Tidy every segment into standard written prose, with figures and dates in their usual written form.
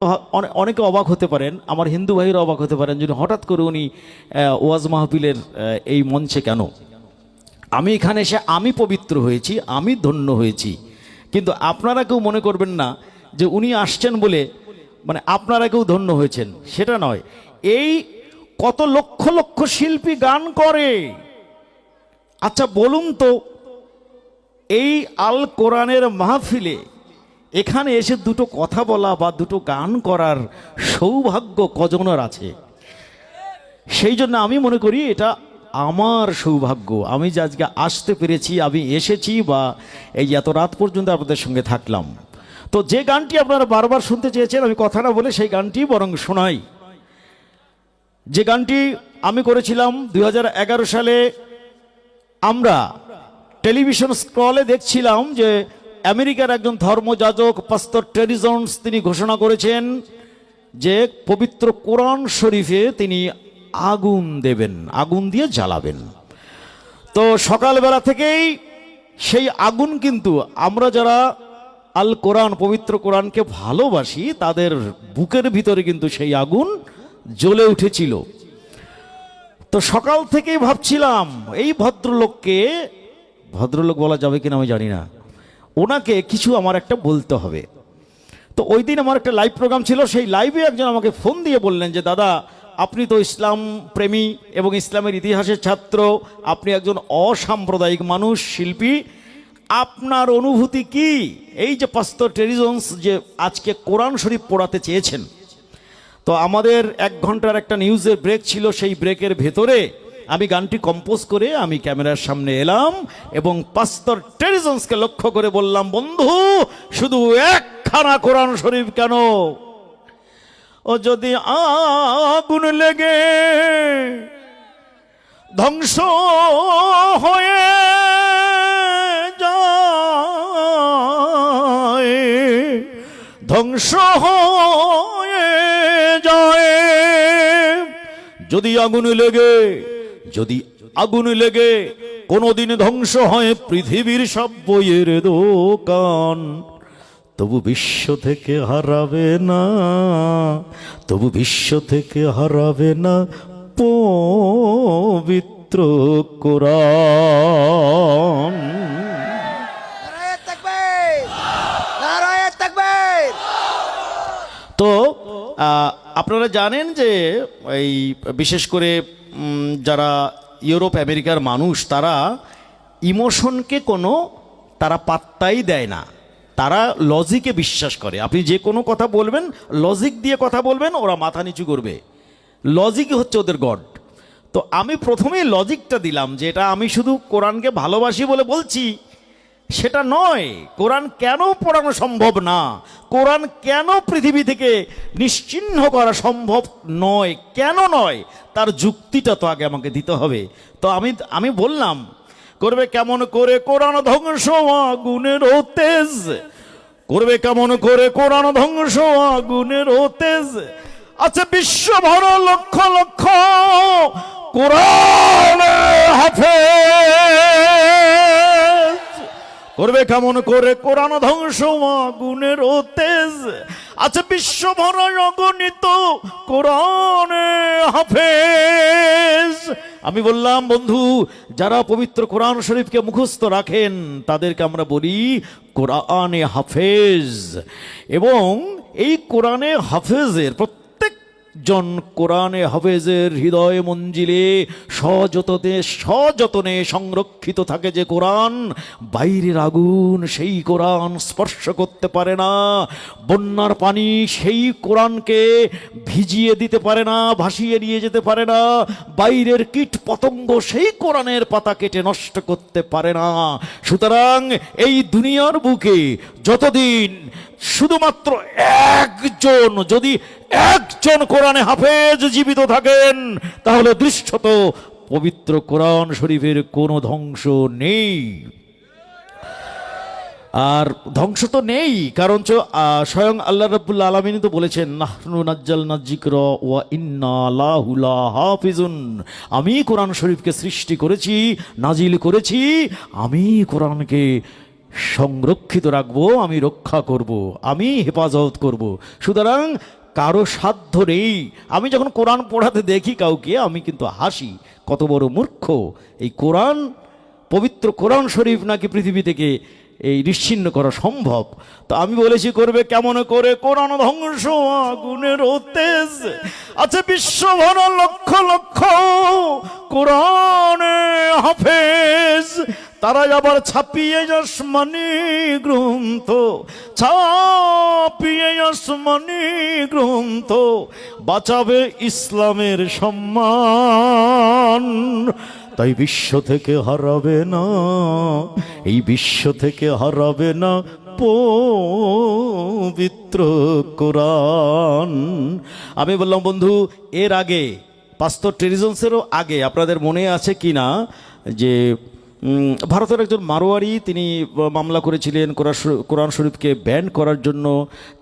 অনেকে অবাক হতে পারেন, আমার হিন্দু ভাইরা অবাক হতে পারেন যদি হঠাৎ করে উনি ওয়াজ মাহফিলের এই মঞ্চে কেন। আমি এখানে এসে আমি পবিত্র হয়েছি, আমি ধন্য হয়েছি, কিন্তু আপনারা কেউ মনে করবেন না যে উনি আসছেন বলে মানে আপনারা কেউ ধন্য হয়েছেন, সেটা নয়। এই কত লক্ষ লক্ষ শিল্পী গান করে। আচ্ছা বলুন তো, এই আল কোরআনের মাহফিলে এখানে এসে দুটো কথা বলা বা দুটো গান করার সৌভাগ্য কজনের আছে? সেই জন্য আমি মনে করি এটা আমার সৌভাগ্য, আমি যে আজকে আসতে পেরেছি, আমি এসেছি বা এই এত রাত পর্যন্ত আপনাদের সঙ্গে থাকলাম। তো যে গানটি আপনারা বারবার শুনতে চেয়েছেন, আমি কথা না বলে সেই গানটি বরং শোনাই। যে গানটি আমি করেছিলাম 2011 সালে। আমরা টেলিভিশন স্ক্রলে দেখছিলাম যে আমেরিকার একজন ধর্মযাজক পাস্টর টেরি জোন্স তিনি ঘোষণা করেছেন যে পবিত্র কোরআন শরীফে তিনি আগুন দেবেন, আগুন দিয়ে জ্বালাবেন। তো সকালবেলা থেকেই সেই আগুন কিন্তু আমরা যারা আল কোরআন পবিত্র কোরআনকে ভালোবাসি তাদের বুকের ভিতরে কিন্তু সেই আগুন জ্বলে উঠেছিল। তো সকাল থেকেই ভাবছিলাম এই ভদ্রলোক বলা যাবে কিনা আমি জানি না, ওনাকে কিছু আমার একটা বলতে হবে। তো ওই দিন আমার একটা লাইভ প্রোগ্রাম ছিল, সেই লাইভে একজন আমাকে ফোন দিয়ে বললেন যে দাদা, আপনি তো ইসলাম প্রেমী এবং ইসলামের ইতিহাসের ছাত্র, আপনি একজন অসাম্প্রদায়িক মানুষ, শিল্পী, আপনার অনুভূতি কি এই যে পাস্টর টেরি জোন্স যে আজকে কোরআন শরীফ পড়াতে চেয়েছেন? তো আমাদের 1 ঘন্টার একটা নিউজের ব্রেক ছিল, সেই ব্রেকের ভেতরে আমি গানটি কম্পোজ করে আমি ক্যামেরার সামনে এলাম এবং পাস্টর টেরি জোন্সকে লক্ষ্য করে বললাম, বন্ধু শুধু একখানা কোরআন শরীফ কেন, ও যদি আগুন লেগে ধ্বংস হয়ে যায়, ধ্বংস হয়ে যায়, যদি আগুন লেগে কোনদিন ধ্বংস হয় পৃথিবীর সব বইয়ের দোকান, তবু বিশ্ব থেকে হারাবে না পবিত্র কোরআন। তো আপনারা জানেন যে এই বিশেষ করে যারা ইউরোপ আমেরিকার মানুষ, তারা ইমোশনকে তারা পাত্তাই দেয় না, তারা লজিকে বিশ্বাস করে। আপনি যে কোনো কথা বলবেন, লজিক দিয়ে কথা বলবেন, ওরা মাথা নিচু করবে। লজিকই হচ্ছে ওদের গড। তো আমি প্রথমেই লজিকটা দিলাম যে এটা আমি শুধু কোরআনকে ভালোবাসি বলে বলছি সেটা নয়। কোরআন কেন পড়ানো সম্ভব না, কোরআন কেন পৃথিবী থেকে নিশ্চিহ্ন করা সম্ভব নয়, কেন নয়, তার যুক্তিটা তো আগে আমাকে দিতে হবে। তো আমি বললাম, করবে কেমন করে কোরআন ধ্বংস আগুনের তেজ, করবে কেমন করে কোরআন ধ্বংস আগুনের তেজ, আচ্ছা বিশ্বভর লক্ষ লক্ষ কোরআন হাফেজ, করবে কেমন করে কোরআন ধ্বংস আগুনের তেজ, আচ্ছা বিশ্বভর অগণিত কোরআন হাফেজ। আমি বললাম, বন্ধু যারা পবিত্র কোরআন শরীফকে মুখস্থ রাখেন তাদেরকে আমরা বলি কোরআনে হাফেজ, এবং এই কোরআনে হাফেজের প্রত্যেকজন কোরআনে হাফেজের হৃদয় মঞ্জিলে সযতনে সংরক্ষিত থাকে যে কোরআন, বাইরের আগুন সেই কোরআন স্পর্শ করতে পারে না, বন্যার পানি সেই কোরআনকে ভিজিয়ে দিতে পারে না, ভাসিয়ে নিয়ে যেতে পারে না, বাইরের কীট পতঙ্গ সেই কোরআনের পাতা কেটে নষ্ট করতে পারে না। সুতরাং এই দুনিয়ার বুকে যতদিন শুধুমাত্র যদি একজন কোরআনে হাফেজ জীবিত থাকেন, তাহলে দৃশ্যত পবিত্র কোরআন শরীফের কোনো ধ্বংস নেই। আর ধ্বংস তো নেই, কারণ স্বয়ং আল্লাহ রাব্বুল আলামিন তো বলেছেন, নাহনু নাজ্জালনা যিকরা ওয়া ইন্না লাহু লাহাফিজুন, আমি কোরআন শরীফকে সৃষ্টি করেছি, নাজিল করেছি, আমি কোরআনকে সংরক্ষিত রাখবো, আমি রক্ষা করব, আমি হেফাজত করব। সুতরাং কারো সাধ্য নেই। আমি যখন কোরআন পড়াতে দেখি কাউকে, আমি কিন্তু হাসি, কত বড় মূর্খ। এই কোরআন, পবিত্র কোরআন শরীফ নাকি পৃথিবী থেকে এই নিশ্চিহ্ন করা সম্ভব। তো আমি বলেছি করবে কেমন করে? কোরআন ধ্বংস আগুনের তেজ আছে বিশ্বভর লক্ষ লক্ষ কোরআনে হাফেজ, তারা আবার ছাপিয়ে আসমানি গ্রন্থ, ছাপিয়ে আসমানি গ্রন্থ, বাঁচাবে ইসলামের সম্মান। তাই বিশ্ব থেকে হারাবে না, এই বিশ্ব থেকে হারাবে না পবিত্র কোরআন। আমি বললাম বন্ধু, এর আগে পাস্টর টেরিজন্সেরও আগে আপনাদের মনে আছে কি না যে ভারতের একজন মারোয়ারি তিনি মামলা করেছিলেন কোরআন শরীফকে ব্যান করার জন্য।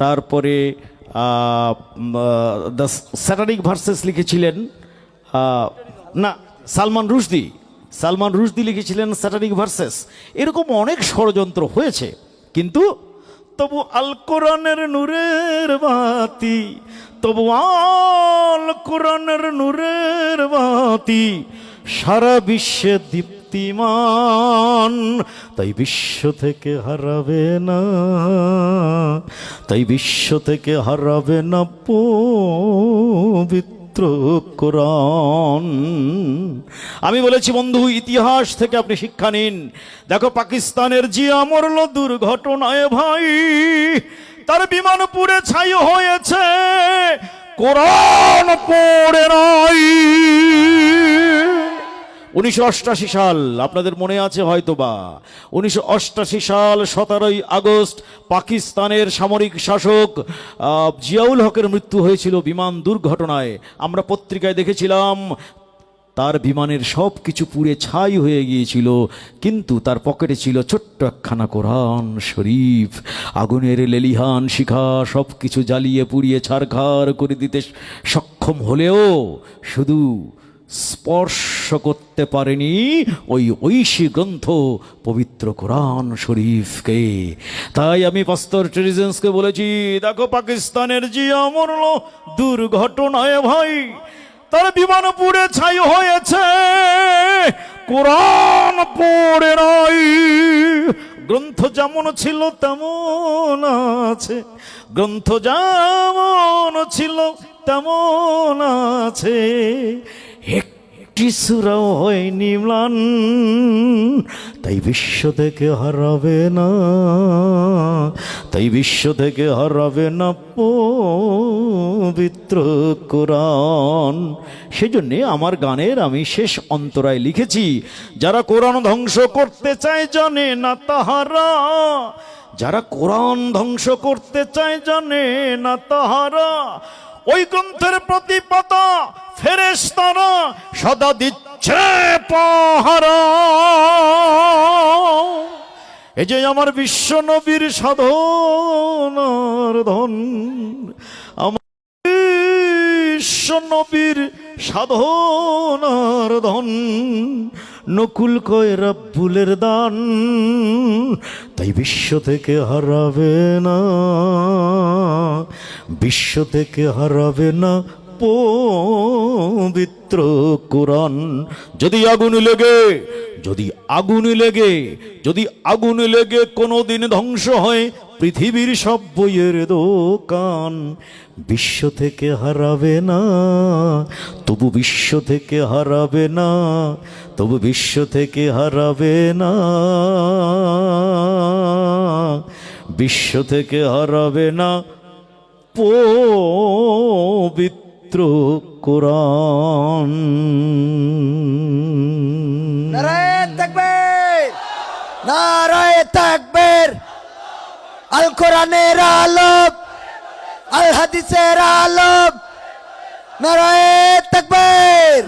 তারপরে দ্য স্যাটানিক ভার্সেস লিখেছিলেন, না সালমান রুশদি লিখেছিলেন স্যাটানিক ভার্সেস। এরকম অনেক ষড়যন্ত্র হয়েছে, কিন্তু তবু আল কোরআনের নূরের বাতি, তবু আল কোরআনের নূরের বাতি সারা বিশ্বে দীপ্তিমান। তাই বিশ্ব থেকে হারাবে না, তাই বিশ্ব থেকে হারাবে না পবিত্র কোরআন। আমি বলেছি বন্ধু, ইতিহাস থেকে আপনি শিক্ষা নিন। দেখো পাকিস্তানের জিয়া মরল দুর্ঘটনায় ভাই, তার বিমান পুড়ে ছাই হয়েছে, কোরআন পড়ে নাই। 1988 সাল, আপনাদের মনে আছে হয়তোবা, 1988 সাল 17ই আগস্ট পাকিস্তানের সামরিক শাসক জিয়াউল হকের মৃত্যু হয়েছিল বিমান দুর্ঘটনায়। আমরা পত্রিকায় দেখেছিলাম তার বিমানের সব কিছু পুড়ে ছাই হয়ে গিয়েছিল, কিন্তু তার পকেটে ছিল ছোট্ট একখানা কোরআন শরীফ। আগুনের লেলিহান শিখা সব কিছু জ্বালিয়ে পুড়িয়ে ছারখার করে দিতে সক্ষম হলেও শুধু স্পর্শ করতে পারেনি ওই ঐশী গ্রন্থ পবিত্র কোরআন শরীফকে। তাই আমি পাস্টর টেরিজেন্সকে বলেছি, দেখো পাকিস্তানের জিয়া মরল দুর্ঘটনায় ভাই, তার বিমান পুড়ে ছাই হয়েছে, কোরআন পড়ে নাই। গ্রন্থ যেমন ছিল তেমন আছে, গ্রন্থ যেমন ছিল তেমন আছে, একটি সূরাও হয়নি ম্লান। তাই বিশ্ব থেকে হারাবে না, তাই বিশ্ব থেকে হারাবে না পবিত্র কোরআন। সেজন্যে আমার গানের আমি শেষ অন্তরায় লিখেছি, যারা কোরআন ধ্বংস করতে চায় জানে না তাহারা, যারা কোরআন ধ্বংস করতে চায় জানে না তাহারা, ওই গ্রন্থের প্রতি পাতা ফেরেশতারা সদা দিচ্ছে পাহারা। এই যে আমার বিশ্ব নবীর সাধনার ধন, আমার বিশ্ব নবীর সাধনার ধন, নকুল কয় রাব্বুলের দান। তাই বিশ্ব থেকে হারাবে না, বিশ্ব থেকে হারাবে না পবিত্র কোরআন। যদি আগুন লেগে, যদি আগুন লেগে, যদি আগুন লেগে কোনোদিন ধ্বংস হয় পৃথিবীর সব বইয়ের দোকান, বিশ্ব থেকে হারাবে না, তবু বিশ্ব থেকে হারাবে না, তবু বিশ্ব থেকে হারাবে না, বিশ্ব থেকে হারাবে না পবিত্র কোরআন। নারায়ে তাকবীর, নারায়ে তাকবীর। আল কোরআনের আলোক, আল হাদিসের আলোক, নারায়ে তাকবীর।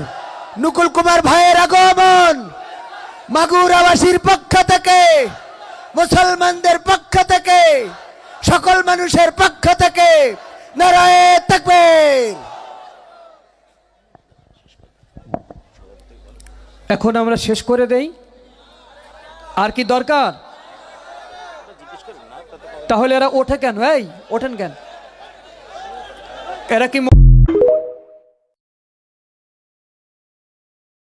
নুকুল কুমার ভাইয়ের আগমন মাগুরাবাসীর পক্ষ থেকে, মুসলমানদের পক্ষ থেকে, সকল মানুষের পক্ষ থেকে নারায়ে তাকবীর। এখন আমরা শেষ করে দেই, আর কি দরকার? তাহলে এরা ওঠে কেন? এই ওঠেন কেন? এরা কি